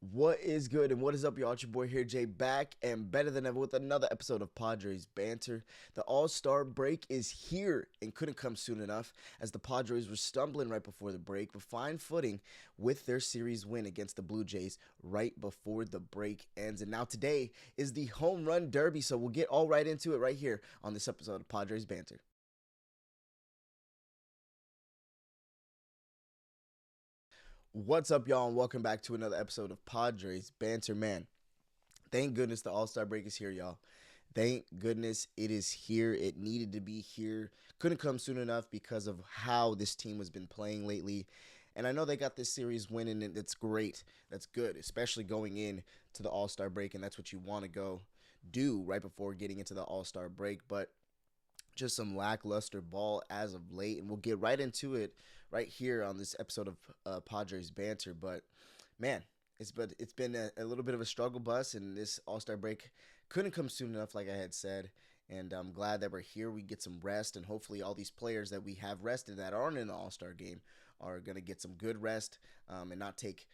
What is good and what is up, y'all? It's your boy here, Jay, back and better than ever with another episode of Padres Banter. The All-Star break is here and couldn't come soon enough as the Padres were stumbling right before the break, but fine footing with their series win against the Blue Jays right before the break ends. And now today is the Home Run Derby, so we'll get all right into it right here on this episode of Padres Banter. What's up, y'all, and welcome back to another episode of Padres Banter. Man, thank goodness the All Star break is here, y'all. Thank goodness it is here. It needed to be here. Couldn't come soon enough because of how this team has been playing lately. And I know they got this series winning, and it's great. That's good, especially going in to the All Star break, and that's what you want to go do right before getting into the All Star break. But just some lackluster ball as of late, and we'll get right into it right here on this episode of Padres Banter. But man, it's been a little bit of a struggle bus, and this All Star break couldn't come soon enough, like I had said. And I'm glad that we're here. We get some rest, and hopefully, all these players that we have rested that aren't in the All Star game are gonna get some good rest and not take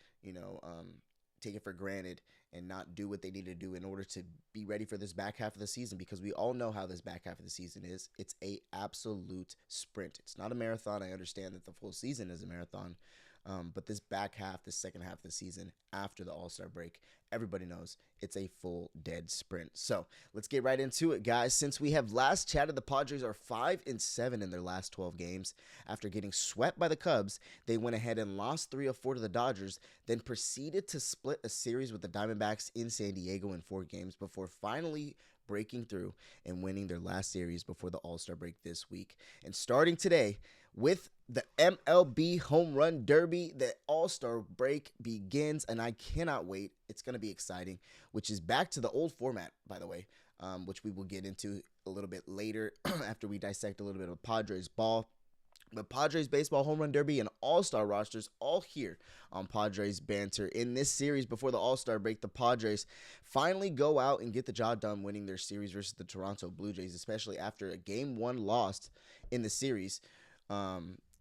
take it for granted and not do what they need to do in order to be ready for this back half of the season, because we all know how this back half of the season is. It's a absolute sprint. It's not a marathon. I understand that the full season is a marathon, but this back half, the second half of the season after the All-Star break, everybody knows it's a full dead sprint. So let's get right into it, guys. Since we have last chatted, the Padres are 5-7 in their last 12 games. After getting swept by the Cubs, they went ahead and lost 3 of 4 to the Dodgers, then proceeded to split a series with the Diamondbacks in San Diego in 4 games before finally breaking through and winning their last series before the All-Star break this week. And starting today with the MLB Home Run Derby, the All-Star break begins, and I cannot wait. It's going to be exciting, which is back to the old format, by the way, which we will get into a little bit later after we dissect a little bit of Padres ball. But Padres Baseball Home Run Derby and All-Star rosters all here on Padres Banter. In this series before the All-Star break, the Padres finally go out and get the job done, winning their series versus the Toronto Blue Jays, especially after a Game 1 loss in the series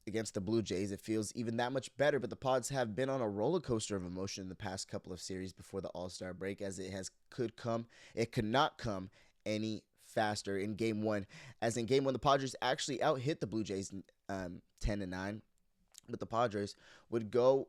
against the Blue Jays. It feels even that much better, but the Pods have been on a roller coaster of emotion in the past couple of series before the All-Star break, as it could not come any faster in Game 1. As in Game 1, the Padres actually out-hit the Blue Jays 10-9, but the Padres would go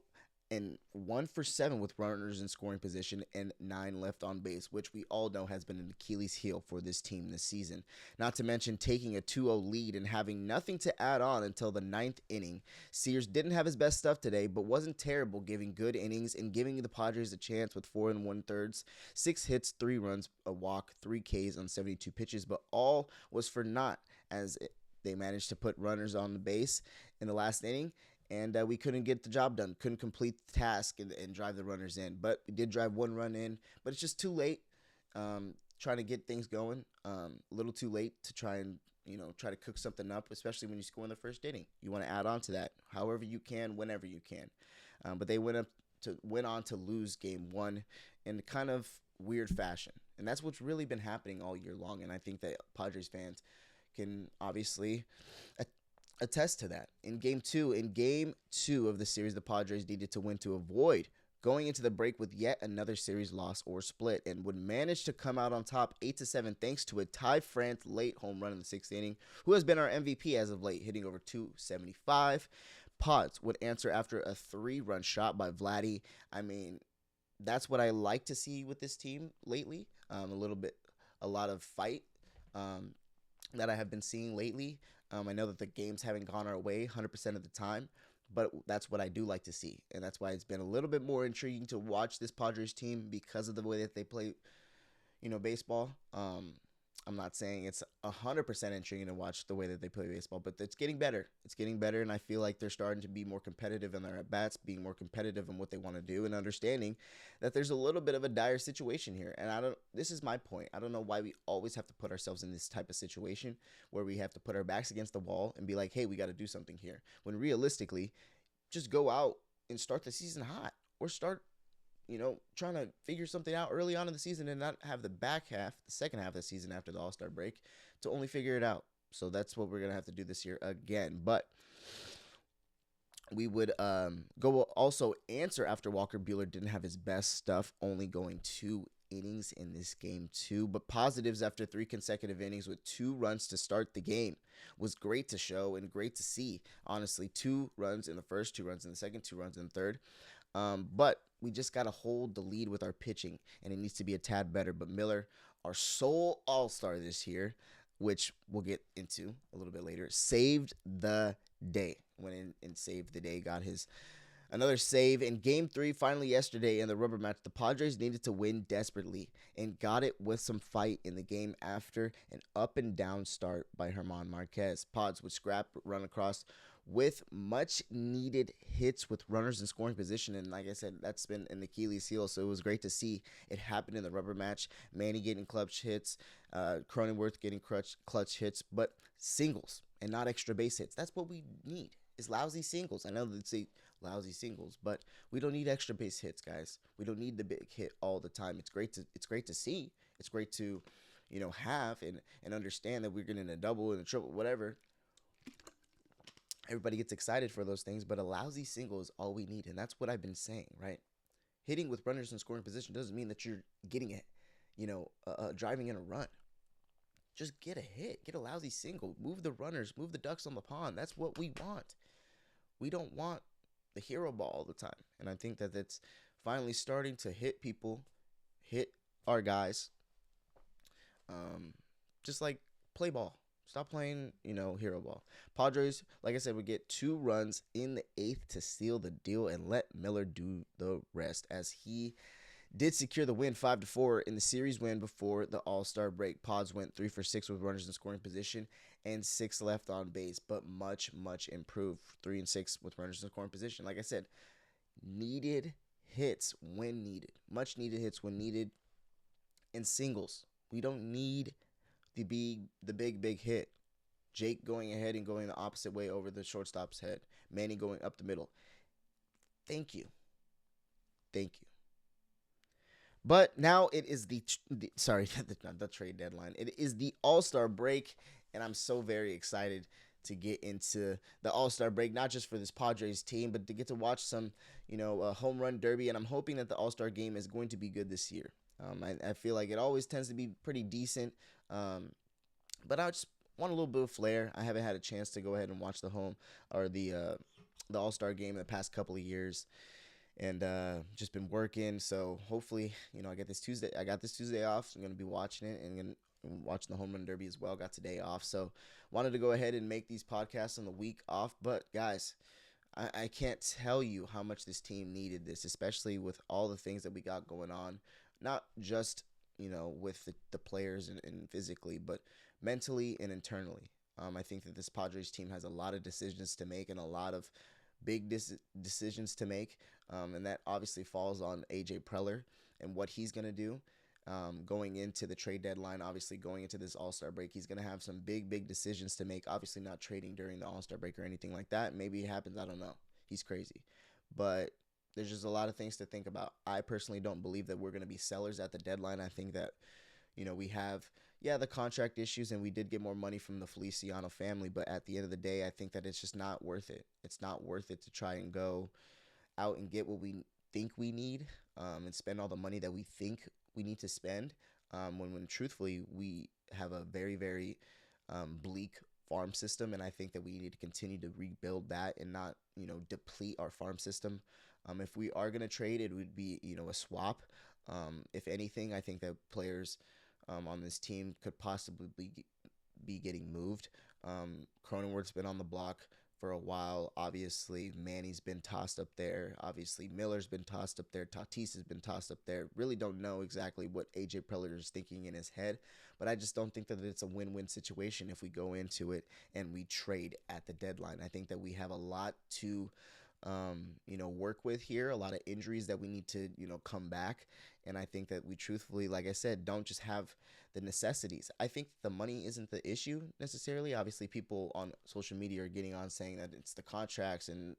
and 1 for 7 with runners in scoring position and 9 left on base, which we all know has been an Achilles heel for this team this season. Not to mention taking a 2-0 lead and having nothing to add on until the 9th inning. Sears didn't have his best stuff today, but wasn't terrible, giving good innings and giving the Padres a chance with 4 1/3, 6 hits, 3 runs, a walk, 3 Ks on 72 pitches, but all was for naught as they managed to put runners on the base in the last inning, and we couldn't get the job done, couldn't complete the task and drive the runners in. But we did drive 1 run in, but it's just too late trying to get things going. A little too late to try and try to cook something up, especially when you score in the first inning. You want to add on to that however you can, whenever you can. But they went on to lose Game 1 in kind of weird fashion, and that's what's really been happening all year long. And I think that Padres fans can obviously attest to that. In game two of the series, the Padres needed to win to avoid going into the break with yet another series loss or split, and would manage to come out on top 8-7 thanks to a Ty France late home run in the 6th inning, who has been our MVP as of late, hitting over 275. Pods would answer after a 3-run shot by Vladdy. I mean, that's what I like to see with this team lately. A lot of fight. That I have been seeing lately. I know that the games haven't gone our way 100% of the time, but that's what I do like to see. And that's why it's been a little bit more intriguing to watch this Padres team because of the way that they play, baseball. I'm not saying it's 100% intriguing to watch the way that they play baseball, but it's getting better. It's getting better, and I feel like they're starting to be more competitive in their at-bats, being more competitive in what they want to do, and understanding that there's a little bit of a dire situation here. And this is my point. I don't know why we always have to put ourselves in this type of situation where we have to put our backs against the wall and be like, hey, we got to do something here. When realistically, just go out and start the season hot, or start trying to figure something out early on in the season and not have the second half of the season after the All-Star break to only figure it out. So that's what we're going to have to do this year again. But We would go also answer after Walker Bueller didn't have his best stuff, only going 2 innings in this game too. But positives after 3 consecutive innings with 2 runs to start the game was great to show and great to see. Honestly, 2 runs in the first, 2 runs in the second, 2 runs in the third. But we just got to hold the lead with our pitching, and it needs to be a tad better. But Miller, our sole all star this year, which we'll get into a little bit later, saved the day. Went in and saved the day, got his another save in game 3. Finally, yesterday in the rubber match, the Padres needed to win desperately and got it with some fight in the game after an up and down start by Herman Marquez. Pods would scrap, run across with much needed hits with runners in scoring position. And like I said, that's been an Achilles heel. So it was great to see it happen in the rubber match. Manny getting clutch hits, Cronenworth getting clutch hits, but singles and not extra base hits. That's what we need is lousy singles. I know they say lousy singles, but we don't need extra base hits, guys. We don't need the big hit all the time. It's great to see. It's great to, have and understand that we're getting a double and a triple, whatever. Everybody gets excited for those things, but a lousy single is all we need, and that's what I've been saying, right? Hitting with runners in scoring position doesn't mean that you're getting it, driving in a run. Just get a hit, get a lousy single, move the runners, move the ducks on the pond. That's what we want. We don't want the hero ball all the time, and I think that it's finally starting to hit people, hit our guys. Just like play ball. Stop playing, hero ball. Padres, like I said, would get 2 runs in the eighth to seal the deal and let Miller do the rest as he did secure the win 5-4 in the series win before the All-Star break. Pods went 3 for 6 with runners in scoring position and 6 left on base, but much, much improved. 3 and 6 with runners in scoring position. Like I said, needed hits when needed. Much needed hits when needed. And singles. We don't need the big hit. Jake going ahead and going the opposite way over the shortstop's head. Manny going up the middle. Thank you. Thank you. But now it is the trade deadline. It is the All-Star break, and I'm so very excited to get into the All-Star break, not just for this Padres team, but to get to watch some, home run derby, and I'm hoping that the All-Star game is going to be good this year. I feel like it always tends to be pretty decent, but I just want a little bit of flair. I haven't had a chance to go ahead and watch the All-Star game in the past couple of years, and just been working. So hopefully, I got this Tuesday off. So I'm gonna be watching it and gonna watching the home run derby as well. Got today off, so wanted to go ahead and make these podcasts on the week off. But guys, I can't tell you how much this team needed this, especially with all the things that we got going on. Not just with the players and physically, but mentally and internally. I think that this Padres team has a lot of decisions to make and a lot of big decisions to make, and that obviously falls on AJ Preller and what he's going to do going into the trade deadline. Obviously, going into this All-Star break, he's going to have some big decisions to make. Obviously, not trading during the All-Star break or anything like that. Maybe it happens. I don't know. He's crazy. But there's just a lot of things to think about. I personally don't believe that we're going to be sellers at the deadline. I think that, we have, the contract issues, and we did get more money from the Feliciano family. But at the end of the day, I think that it's just not worth it. It's not worth it to try and go out and get what we think we need and spend all the money that we think we need to spend when truthfully, we have a very, very bleak farm system, and I think that we need to continue to rebuild that and not, deplete our farm system. If we are going to trade, it would be, a swap. If anything, I think that players on this team could possibly be getting moved. Cronenworth's been on the block for a while. Obviously, Manny's been tossed up there. Obviously, Miller's been tossed up there. Tatis has been tossed up there. Really don't know exactly what AJ Preller is thinking in his head, but I just don't think that it's a win-win situation if we go into it and we trade at the deadline. I think that we have a lot to work with here, a lot of injuries that we need to, come back. And I think that we truthfully, like I said, don't just have the necessities. I think the money isn't the issue necessarily. Obviously, people on social media are getting on saying that it's the contracts and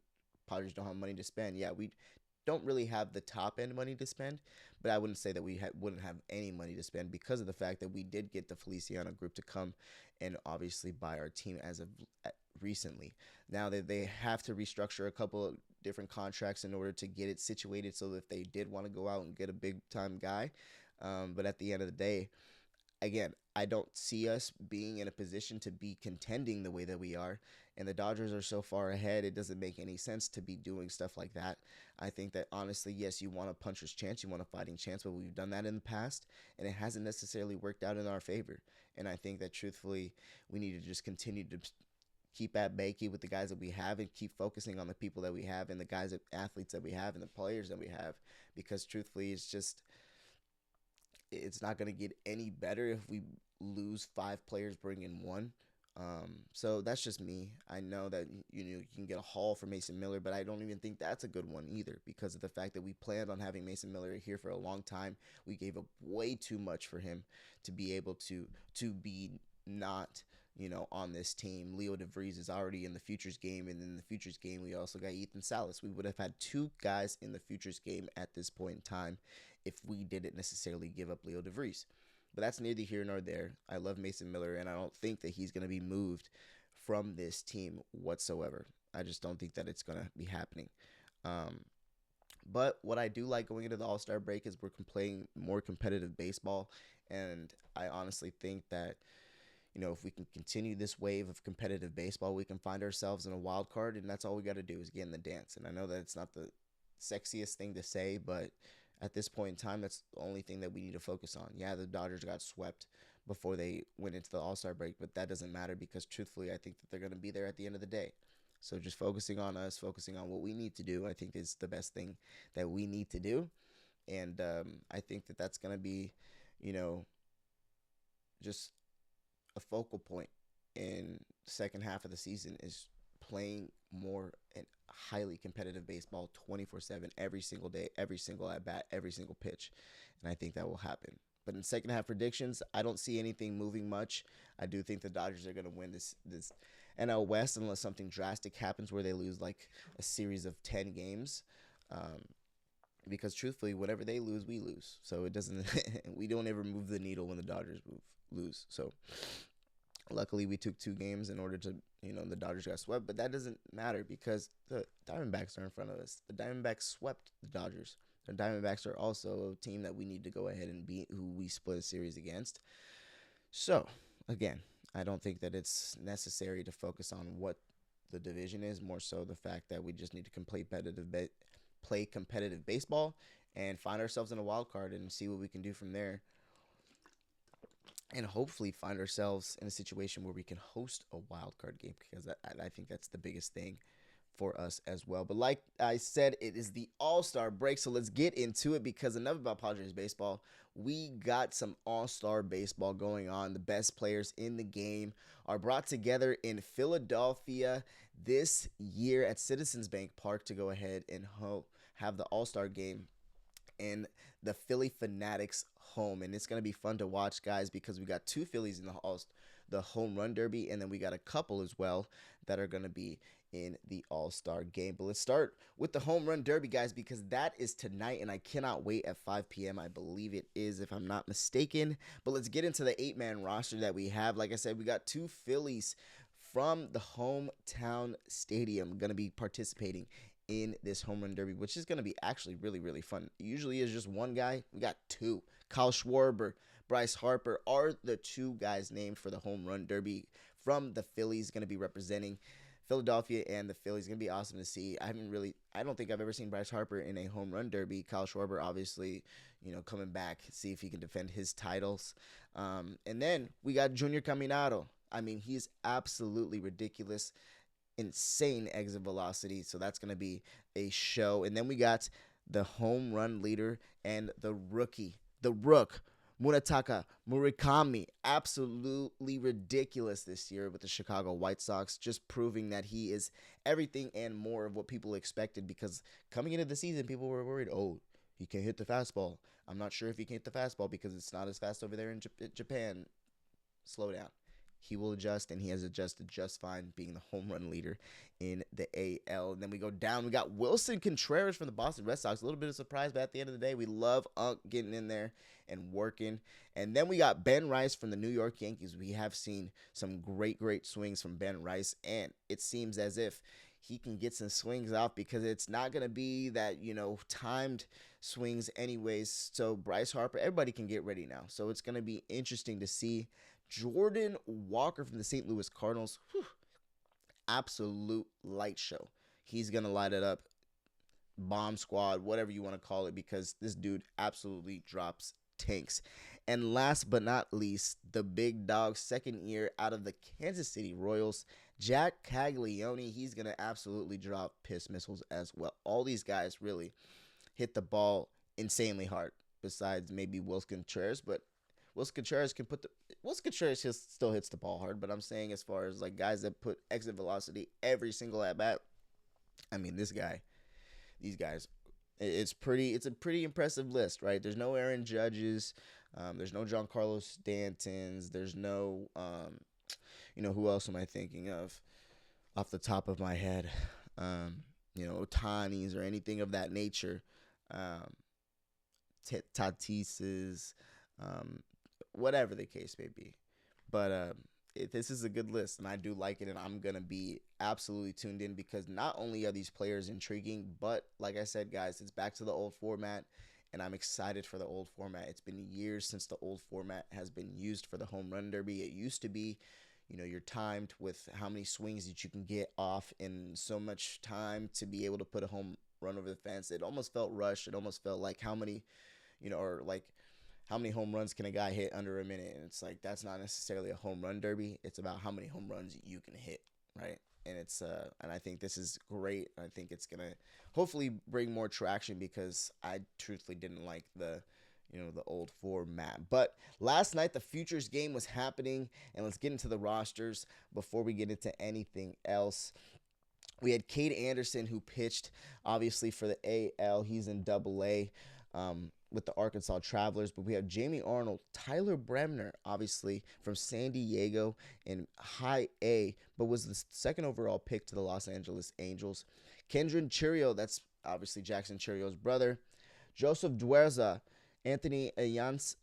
Padres don't have money to spend. Yeah, we don't really have the top end money to spend, but I wouldn't say that we wouldn't have any money to spend because of the fact that we did get the Feliciano group to come and obviously buy our team as of recently. Now that they have to restructure a couple of different contracts in order to get it situated so that if they did want to go out and get a big time guy. But at the end of the day, again, I don't see us being in a position to be contending the way that we are. And the Dodgers are so far ahead, it doesn't make any sense to be doing stuff like that. I think that honestly, yes, you want a puncher's chance, you want a fighting chance, but we've done that in the past, and it hasn't necessarily worked out in our favor. And I think that truthfully, we need to just continue to keep at bay, keep with the guys that we have, and keep focusing on the people that we have and the guys, athletes that we have, and the players that we have. Because truthfully, it's not going to get any better if we lose five players, bring in one. So that's just me. I know that you can get a haul for Mason Miller, but I don't even think that's a good one either because of the fact that we planned on having Mason Miller here for a long time. We gave up way too much for him to be able to be not on this team. Leo DeVries is already in the futures game, and in the futures game we also got Ethan Salas. We would have had two guys in the futures game at this point in time if we didn't necessarily give up Leo DeVries. But that's neither here nor there. I love Mason Miller, and I don't think that he's going to be moved from this team whatsoever. I just don't think that it's going to be happening. But what I do like going into the All-Star break is we're playing more competitive baseball, and I honestly think that if we can continue this wave of competitive baseball, we can find ourselves in a wild card, and that's all we got to do is get in the dance. And I know that it's not the sexiest thing to say, but at this point in time, that's the only thing that we need to focus on. Yeah, the Dodgers got swept before they went into the All-Star break, but that doesn't matter because truthfully, I think that they're going to be there at the end of the day. So just focusing on us, focusing on what we need to do, I think is the best thing that we need to do. And I think that that's going to be, just a focal point in the second half of the season is playing more and highly competitive baseball 24/7 every single day, every single at bat, every single pitch. And I think that will happen. But in second half predictions, I don't see anything moving much. I do think the Dodgers are going to win this NL West unless something drastic happens where they lose like a series of 10 games. Because truthfully, whenever they lose, we lose. So it doesn't we don't ever move the needle when the Dodgers lose. So luckily, we took two games in order to, the Dodgers got swept, but that doesn't matter because the Diamondbacks are in front of us. The Diamondbacks swept the Dodgers. The Diamondbacks are also a team that we need to go ahead and beat, who we split a series against. So, again, I don't think that it's necessary to focus on what the division is, more so the fact that we just need to play competitive baseball and find ourselves in a wild card and see what we can do from there. And hopefully find ourselves in a situation where we can host a wild card game because I think that's the biggest thing for us as well. But like I said, it is the All-Star break, so let's get into it because enough about Padres baseball. We got some All-Star baseball going on. The best players in the game are brought together in Philadelphia this year at Citizens Bank Park to go ahead and have the All-Star game in the Philly Fanatics home. And it's going to be fun to watch, guys, because we got two Phillies in the home run derby, and then we got a couple as well that are going to be in the All-Star game. But let's start with the home run derby, guys, because that is tonight, and I cannot wait at 5 p.m. I believe it is, if I'm not mistaken. But let's get into the 8-man roster that we have. Like I said, we got two Phillies from the hometown stadium going to be participating in this home run derby, which is going to be actually really, really fun. Usually is just one guy. We got two. Kyle Schwarber, Bryce Harper are the two guys named for the home run derby from the Phillies, going to be representing Philadelphia and the Phillies. Going to be awesome to see. I don't think I've ever seen Bryce Harper in a home run derby. Kyle Schwarber, obviously, coming back, see if he can defend his titles. And then we got Junior Caminado. I mean, he's absolutely ridiculous. Insane exit velocity, so that's going to be a show. And then we got the home run leader and the rook, Munetaka Murakami. Absolutely ridiculous this year with the Chicago White Sox, just proving that he is everything and more of what people expected, because coming into the season, people were worried, oh, he can't hit the fastball. I'm not sure if he can hit the fastball because it's not as fast over there in Japan. Slow down. he will adjust, and he has adjusted just fine, being the home run leader in the AL. And then we go down. We got Wilson Contreras from the Boston Red Sox. A little bit of surprise, but at the end of the day, we love Unk getting in there and working. And then we got Ben Rice from the New York Yankees. We have seen some great swings from Ben Rice, and it seems as if he can get some swings off because it's not going to be that, timed swings anyways. So Bryce Harper, everybody can get ready now. So it's going to be interesting to see. Jordan Walker from the St. Louis Cardinals, absolute light show. He's going to light it up. Bomb squad, whatever you want to call it, because this dude absolutely drops tanks. And last but not least, the big dog, second year out of the Kansas City Royals, Jack Caglione. He's going to absolutely drop piss missiles as well. All these guys really hit the ball insanely hard, besides maybe Wilson Contreras, but Wilson Contreras still hits the ball hard, but I'm saying as far as like guys that put exit velocity every single at bat, I mean these guys, it's a pretty impressive list, right? There's no Aaron Judges, there's no Giancarlo Stantons, there's no who else am I thinking of off the top of my head? Otani's or anything of that nature. Tatis's, whatever the case may be. But this is a good list, and I do like it, and I'm going to be absolutely tuned in because not only are these players intriguing, but like I said, guys, it's back to the old format, and I'm excited for the old format. It's been years since the old format has been used for the home run derby. It used to be, you're timed with how many swings that you can get off in so much time to be able to put a home run over the fence. It almost felt rushed. It almost felt like how many home runs can a guy hit under a minute? And it's like, that's not necessarily a home run derby. It's about how many home runs you can hit, right? And and I think this is great. I think it's going to hopefully bring more traction because I truthfully didn't like the old format. But last night, the Futures game was happening, and let's get into the rosters before we get into anything else. We had Cade Anderson, who pitched, obviously, for the AL. He's in Double-A with the Arkansas Travelers. But we have Jamie Arnold, Tyler Bremner, obviously, from San Diego in High A, but was the second overall pick to the Los Angeles Angels. Kendrin Chiriot, that's obviously Jackson Chiriot's brother. Joseph Duerza, Anthony Ayanson,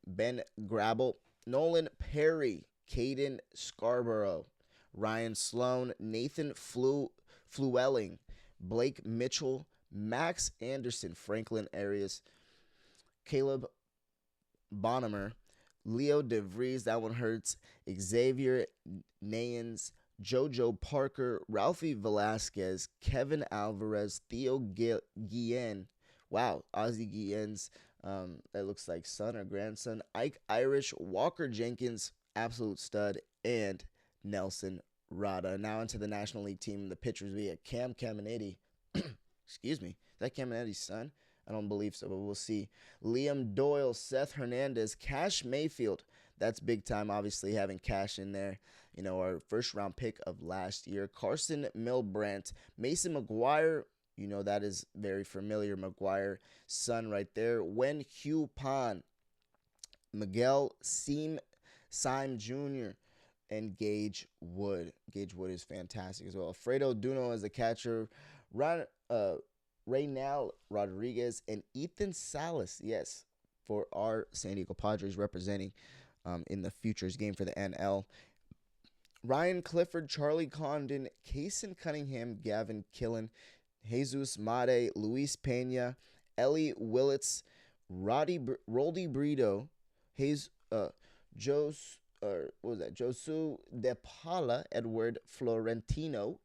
Ben Grabel, Nolan Perry, Caden Scarborough, Ryan Sloan, Nathan Fluelling, Blake Mitchell, Max Anderson, Franklin Arias, Caleb Bonham, Leo DeVries, that one hurts, Xavier Nayans, Jojo Parker, Ralphie Velasquez, Kevin Alvarez, Theo Guillen, wow, Ozzie Guillen's, that looks like son or grandson, Ike Irish, Walker Jenkins, absolute stud, and Nelson Rada. Now into the National League team, the pitchers, we had Cam Caminiti. Excuse me. Is that Caminiti's son? I don't believe so, but we'll see. Liam Doyle, Seth Hernandez, Cash Mayfield. That's big time, obviously, having Cash in there. Our first round pick of last year. Carson Milbrandt, Mason McGuire. That is very familiar. McGuire, son right there. Wen Hugh Pan, Miguel Syme Jr., and Gage Wood. Gage Wood is fantastic as well. Alfredo Duno as a catcher. Reynal Rodriguez and Ethan Salas, yes, for our San Diego Padres representing in the Futures game for the NL. Ryan Clifford, Charlie Condon, Kaysen Cunningham, Gavin Killen, Jesus Made, Luis Pena, Ellie Willits, Roldy Brito, Josu De Paula, Edward Florentino,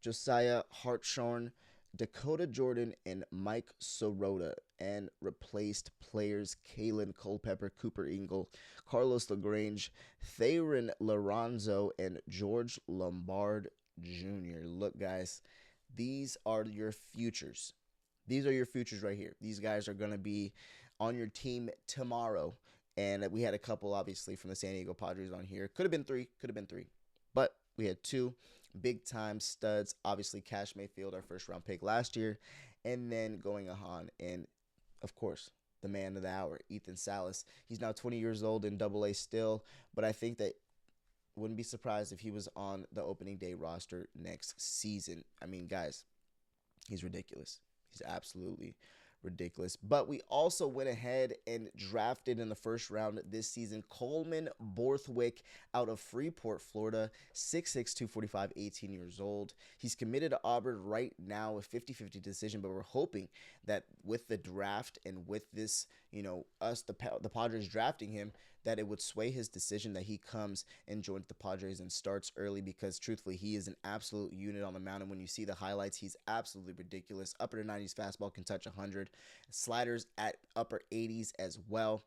Josiah Hartshorn, Dakota Jordan, and Mike Sirota, and replaced players Kalen Culpepper, Cooper Ingle, Carlos LaGrange, Theron Lorenzo, and George Lombard Jr. Look, guys, these are your futures. These are your futures right here. These guys are going to be on your team tomorrow. And we had a couple, obviously, from the San Diego Padres on here. Could have been three. But we had two big-time studs. Obviously, Cash Mayfield, our first-round pick last year. And then going on. And, of course, the man of the hour, Ethan Salas. He's now 20 years old in Double A still, but I think that wouldn't be surprised if he was on the opening day roster next season. I mean, guys, he's ridiculous. He's absolutely ridiculous. But we also went ahead and drafted in the first round this season Coleman Borthwick out of Freeport, Florida, 6'6", 245, 18 years old. He's committed to Auburn right now, a 50-50 decision, but we're hoping that with the draft and with this, the Padres drafting him, that it would sway his decision that he comes and joins the Padres and starts early, because truthfully, he is an absolute unit on the mound. And when you see the highlights, he's absolutely ridiculous. Upper 90s fastball can touch 100. Sliders at upper 80s as well.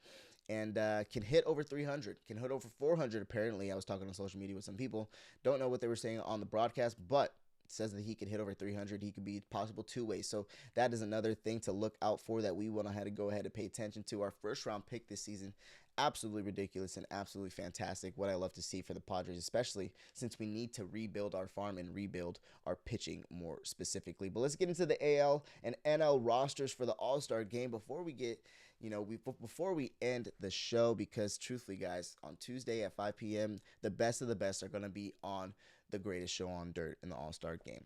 And can hit over 300, can hit over 400 apparently. I was talking on social media with some people. Don't know what they were saying on the broadcast, but it says that he could hit over 300. He could be possible two ways. So that is another thing to look out for that we want to go ahead and pay attention to. Our first round pick this season, absolutely ridiculous and absolutely fantastic. What I love to see for the Padres, especially since we need to rebuild our farm and rebuild our pitching more specifically. But let's get into the AL and NL rosters for the All-Star game before we get, before we end the show, because truthfully, guys, on Tuesday at 5 p.m., the best of the best are going to be on the greatest show on dirt in the All-Star game.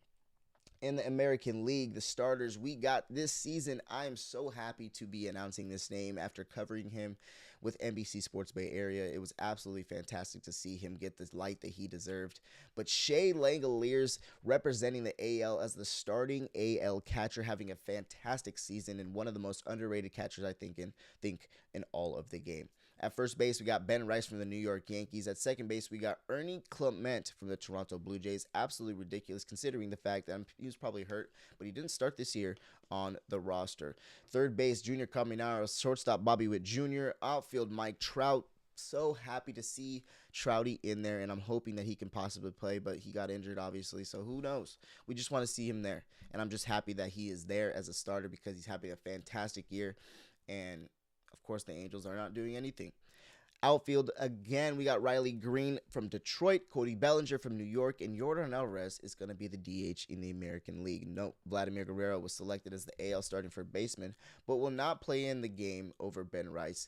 In the American League, the starters we got this season, I am so happy to be announcing this name after covering him with NBC Sports Bay Area. It was absolutely fantastic to see him get the light that he deserved. But Shea Langoliers representing the AL as the starting AL catcher, having a fantastic season and one of the most underrated catchers I think in all of the game. At first base, we got Ben Rice from the New York Yankees. At second base, we got Ernie Clement from the Toronto Blue Jays. Absolutely ridiculous considering the fact that he was probably hurt, but he didn't start this year on the roster. Third base, Junior Caminero. Shortstop, Bobby Witt Jr. Outfield, Mike Trout. So happy to see Trouty in there, and I'm hoping that he can possibly play, but he got injured, obviously, so who knows? We just want to see him there, and I'm just happy that he is there as a starter because he's having a fantastic year, and of course, the Angels are not doing anything. Outfield, again, we got Riley Green from Detroit, Cody Bellinger from New York, and Yordan Alvarez is going to be the DH in the American League. No, Vladimir Guerrero was selected as the AL starting for baseman, but will not play in the game over Ben Rice.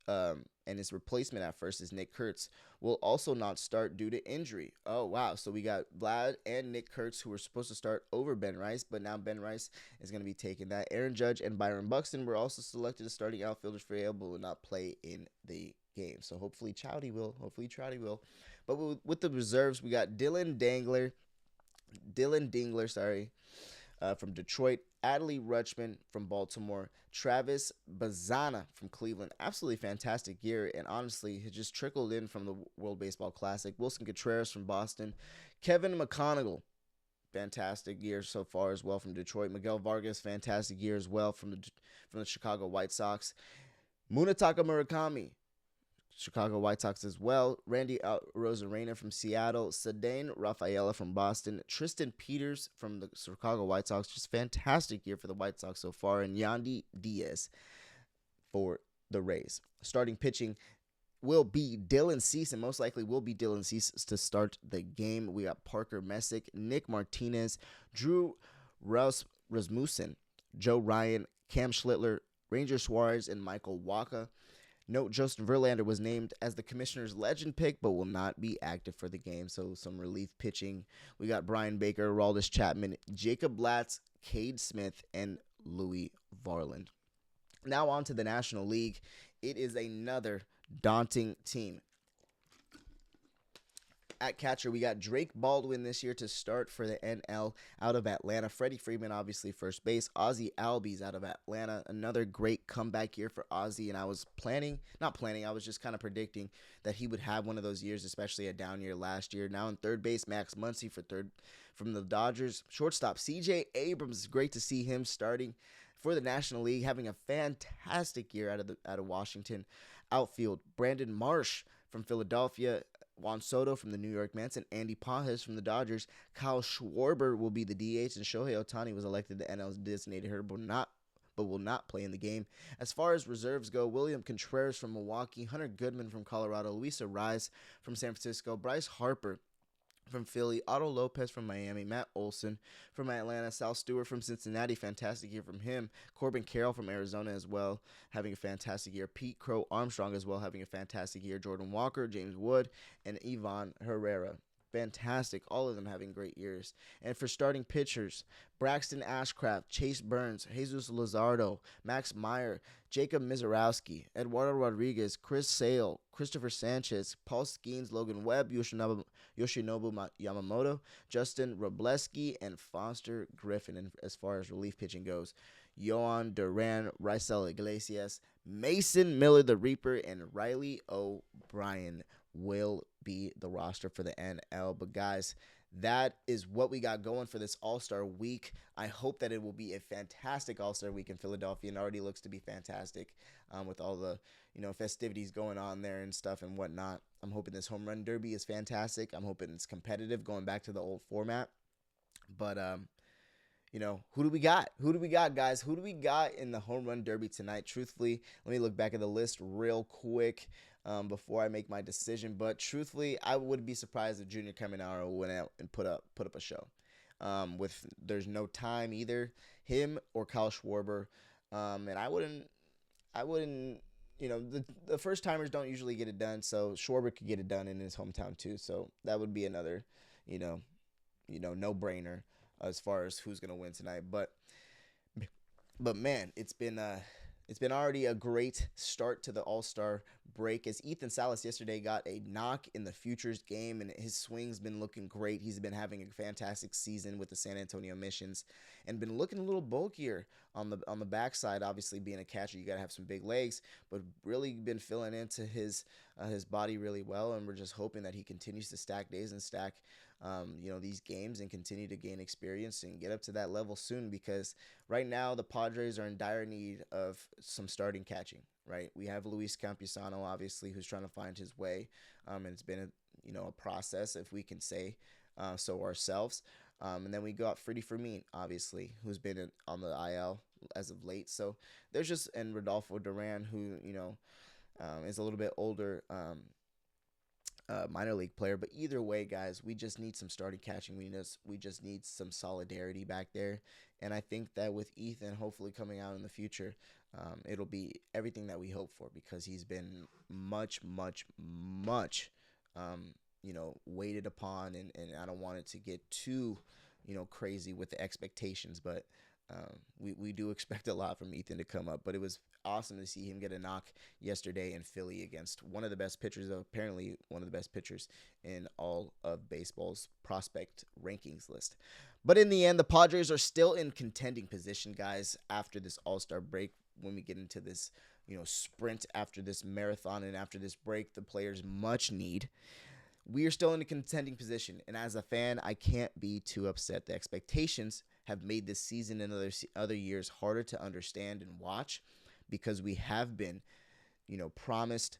And his replacement at first is Nick Kurtz, will also not start due to injury. Oh, wow. So we got Vlad and Nick Kurtz who were supposed to start over Ben Rice, but now Ben Rice is going to be taking that. Aaron Judge and Byron Buxton were also selected as starting outfielders for AL, but will not play in the game. So hopefully Trouty will. But with the reserves, we got Dylan Dingler, from Detroit, Adley Rutschman from Baltimore, Travis Bazana from Cleveland. Absolutely fantastic year, and honestly, he just trickled in from the World Baseball Classic. Wilson Contreras from Boston, Kevin McConaughey, fantastic year so far as well from Detroit. Miguel Vargas, fantastic year as well from the Chicago White Sox. Munetaka Murakami, Chicago White Sox as well. Randy Rosarena from Seattle. Cedane Rafaela from Boston. Tristan Peters from the Chicago White Sox. Just fantastic year for the White Sox so far. And Yandy Diaz for the Rays. Starting pitching will be Dylan Cease, and most likely will be Dylan Cease to start the game. We got Parker Messick, Nick Martinez, Drew Rasmussen, Joe Ryan, Cam Schlittler, Ranger Suarez, and Michael Wacha. Note, Justin Verlander was named as the commissioner's legend pick, but will not be active for the game, so some relief pitching. We got Brian Baker, Aroldis Chapman, Jacob Latz, Cade Smith, and Louis Varland. Now on to the National League. It is another daunting team. At catcher, we got Drake Baldwin this year to start for the NL out of Atlanta. Freddie Freeman, obviously, first base. Ozzie Albies out of Atlanta. Another great comeback year for Ozzie, and I was I was just kind of predicting that he would have one of those years, especially a down year last year. Now in third base, Max Muncy from the Dodgers. Shortstop, CJ Abrams. Great to see him starting for the National League, having a fantastic year out of Washington. Outfield, Brandon Marsh from Philadelphia. Juan Soto from the New York Mets, and Andy Pages from the Dodgers. Kyle Schwarber will be the DH, and Shohei Ohtani was elected the NL's designated hitter, but will not play in the game. As far as reserves go, William Contreras from Milwaukee, Hunter Goodman from Colorado, Luis Arraez from San Francisco, Bryce Harper from Philly, Otto Lopez from Miami, Matt Olson from Atlanta, Sal Stewart from Cincinnati, fantastic year from him. Corbin Carroll from Arizona as well, having a fantastic year. Pete Crow Armstrong as well, having a fantastic year. Jordan Walker, James Wood, and Ivan Herrera. Fantastic. All of them having great years. And for starting pitchers, Braxton Ashcraft, Chase Burns, Jesus Luzardo, Max Meyer, Jacob Mizorowski, Eduardo Rodriguez, Chris Sale, Christopher Sanchez, Paul Skeens, Logan Webb, Yoshinobu Yamamoto, Justin Robleski, and Foster Griffin. And as far as relief pitching goes, Yohan Duran, Raisel Iglesias, Mason Miller the Reaper, and Riley O'Brien will be the roster for the NL. But guys, that is what we got going for this All-Star week. I hope that it will be a fantastic All-Star week in Philadelphia, and already looks to be fantastic with all the festivities going on there and stuff and whatnot. I'm hoping this home run derby is fantastic. I'm hoping it's competitive, going back to the old format. But who do we got? Who do we got, guys? Who do we got in the home run derby tonight? Truthfully, let me look back at the list real quick before I make my decision. But truthfully, I would be surprised if Junior Caminero went out and put up a show. There's no time either, him or Kyle Schwarber, and I wouldn't. The first timers don't usually get it done, so Schwarber could get it done in his hometown too. So that would be another, no brainer as far as who's gonna win tonight. But man, it's been already a great start to the All-Star break, as Ethan Salas yesterday got a knock in the Futures game, and his swing's been looking great. He's been having a fantastic season with the San Antonio Missions, and been looking a little bulkier on the backside. Obviously, being a catcher, you gotta have some big legs, but really been filling into his body really well. And we're just hoping that he continues to stack days and stack these games, and continue to gain experience and get up to that level soon, because right now the Padres are in dire need of some starting catching, right? We have Luis Campusano, obviously, who's trying to find his way, and it's been a process, if we can say so ourselves. And then we got Freddie Fermin, obviously, who's been on the IL as of late. So there's and Rodolfo Duran, who is a little bit older, minor league player. But either way, guys, we just need some starting catching. We just need some solidarity back there. And I think that with Ethan hopefully coming out in the future, it'll be everything that we hope for, because he's been much, much, much, waited upon. And I don't want it to get too, crazy with the expectations. But we do expect a lot from Ethan to come up. But it was awesome to see him get a knock yesterday in Philly against one of the best pitchers, apparently one of the best pitchers in all of baseball's prospect rankings list. But in the end, the Padres are still in contending position, guys, after this All-Star break. When we get into this, sprint after this marathon and after this break, the players much need. We are still in a contending position, and as a fan, I can't be too upset. The expectations have made this season and other years harder to understand and watch, because we have been, promised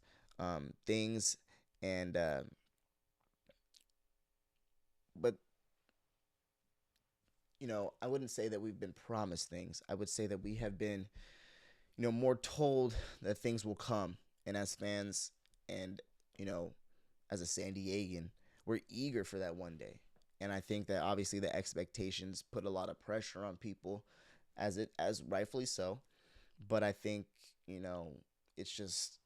things, and but I wouldn't say that we've been promised things. I would say that we have been, more told that things will come. And as fans, and as a San Diegan, we're eager for that one day. And I think that obviously the expectations put a lot of pressure on people, as rightfully so. But I think, it's just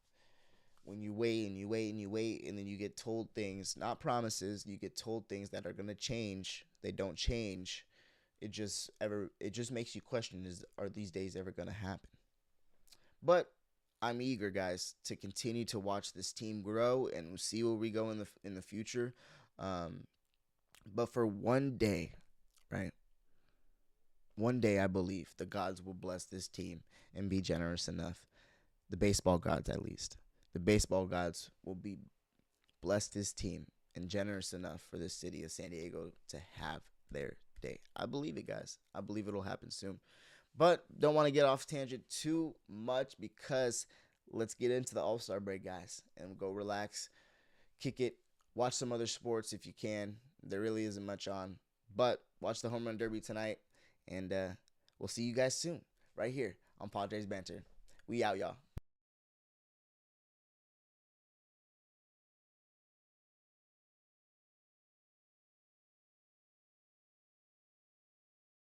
when you wait and you wait and you wait, and then you get told things, not promises, you get told things that are going to change. They don't change. It just makes you question, are these days ever going to happen? But I'm eager, guys, to continue to watch this team grow and see where we go in the future. But for one day, right? One day, I believe the gods will bless this team and be generous enough. The baseball gods, at least. The baseball gods will bless this team and generous enough for the city of San Diego to have their day. I believe it, guys. I believe it'll happen soon. But don't want to get off tangent too much, because let's get into the All-Star break, guys, and go relax, kick it, watch some other sports if you can. There really isn't much on, but watch the Home Run Derby tonight, and we'll see you guys soon right here on Padres Banter. We out, y'all.